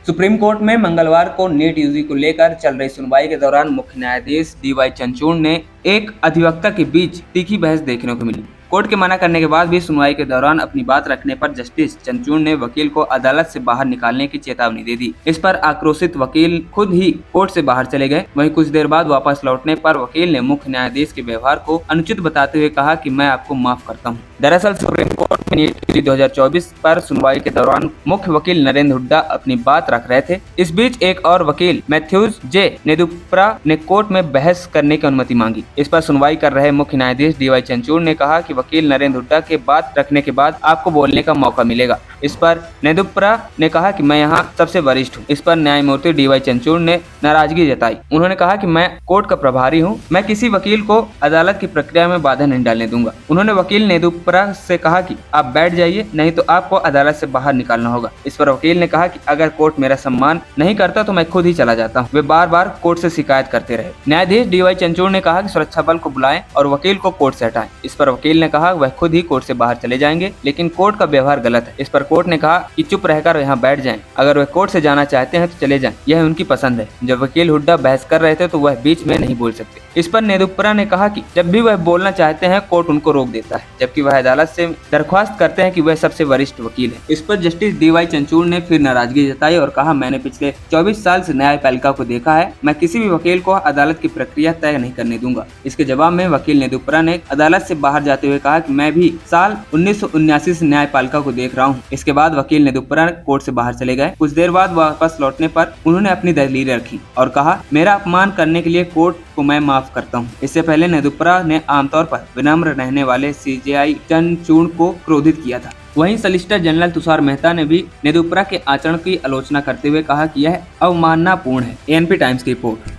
Supreme court में मंगलवार को नीट यूजी को लेकर चल रही सुनवाई के दौरान मुख्य न्यायाधीश डीवाई चंद्रचूड़ ने एक अधिवक्ता के बीच तीखी बहस देखने को मिली। कोर्ट के मना करने के बाद भी सुनवाई के दौरान अपनी बात रखने पर जस्टिस चंद्रचूड़ ने वकील को अदालत से बाहर निकालने की चेतावनी दे दी। इस पर आक्रोशित वकील खुद ही कोर्ट से बाहर चले गए। वहीं कुछ देर बाद वापस लौटने पर वकील ने मुख्य न्यायाधीश के व्यवहार को अनुचित बताते हुए कहा कि मैं आपको माफ करता हूं। दरअसल सुप्रीम कोर्ट में नीट 2024 पर सुनवाई के दौरान मुख्य वकील नरेंद्र हुड्डा अपनी बात रख रहे थे। इस बीच एक और वकील मैथ्यूज जे नेदुप्रा ने कोर्ट में बहस करने की अनुमति मांगी। इस पर सुनवाई कर रहे मुख्य न्यायाधीश डीवाई चंद्रचूड़ ने कहा कि वकील नरेंद्र हुड्डा के बात रखने के बाद आपको बोलने का मौका मिलेगा। इस पर नेदुप्रा ने कहा कि मैं यहाँ सबसे वरिष्ठ हूँ। इस पर न्यायमूर्ति डीवाई चंद्रचूड़ ने नाराजगी जताई। उन्होंने कहा कि मैं कोर्ट का प्रभारी हूँ, मैं किसी वकील को अदालत की प्रक्रिया में बाधा नहीं डालने दूंगा। उन्होंने वकील नेदुप्रा से कहा कि आप बैठ जाइए, नहीं तो आपको अदालत से बाहर निकालना होगा। इस पर वकील ने कहा कि अगर कोर्ट मेरा सम्मान नहीं करता तो मैं खुद ही चला जाता हूँ। वे बार बार कोर्ट से शिकायत करते रहे। न्यायाधीश डीवाई चंद्रचूड़ ने कहा कि सुरक्षा बल को बुलाएं और वकील को कोर्ट से हटाएं। इस पर वकील ने कहा वह खुद ही कोर्ट से बाहर चले जाएंगे, लेकिन कोर्ट का व्यवहार गलत है। इस पर कोर्ट ने कहा कि चुप रहकर यहाँ बैठ जाएं। अगर वह कोर्ट से जाना चाहते हैं तो चले जाएं, यह उनकी पसंद है। जब वकील हुड्डा बहस कर रहे थे तो वह बीच में नहीं बोल सकते। इस पर नेदुप्रा ने कहा कि जब भी वह बोलना चाहते हैं कोर्ट उनको रोक देता है, जबकि वह अदालत से दरख्वास्त करते हैं कि वह सबसे वरिष्ठ वकील है। इस पर जस्टिस डीवाई चंद्रचूड़ ने फिर नाराजगी जताई और कहा मैंने पिछले 24 साल से न्यायपालिका को देखा है, मैं किसी भी वकील को अदालत की प्रक्रिया तय नहीं करने दूंगा। इसके जवाब में वकील नेदुप्रा ने अदालत से बाहर जाते हुए कहा कि मैं भी साल 1979 से न्यायपालिका को देख रहा हूँ। इसके बाद वकील नेदुप्रा कोर्ट से बाहर चले गए। कुछ देर बाद वापस लौटने पर उन्होंने अपनी दलीलें रखी और कहा मेरा अपमान करने के लिए कोर्ट को मैं माफ करता हूँ। इससे पहले नेदुप्रा ने आमतौर पर विनम्र रहने वाले सीजेआई चंद्रचूड़ को क्रोधित किया था। वहीं सॉलिसिटर जनरल तुषार मेहता ने भी नेदुप्रा के आचरण की आलोचना करते हुए कहा कि यह अवमाननापूर्ण है। एएनपी टाइम्स की रिपोर्ट।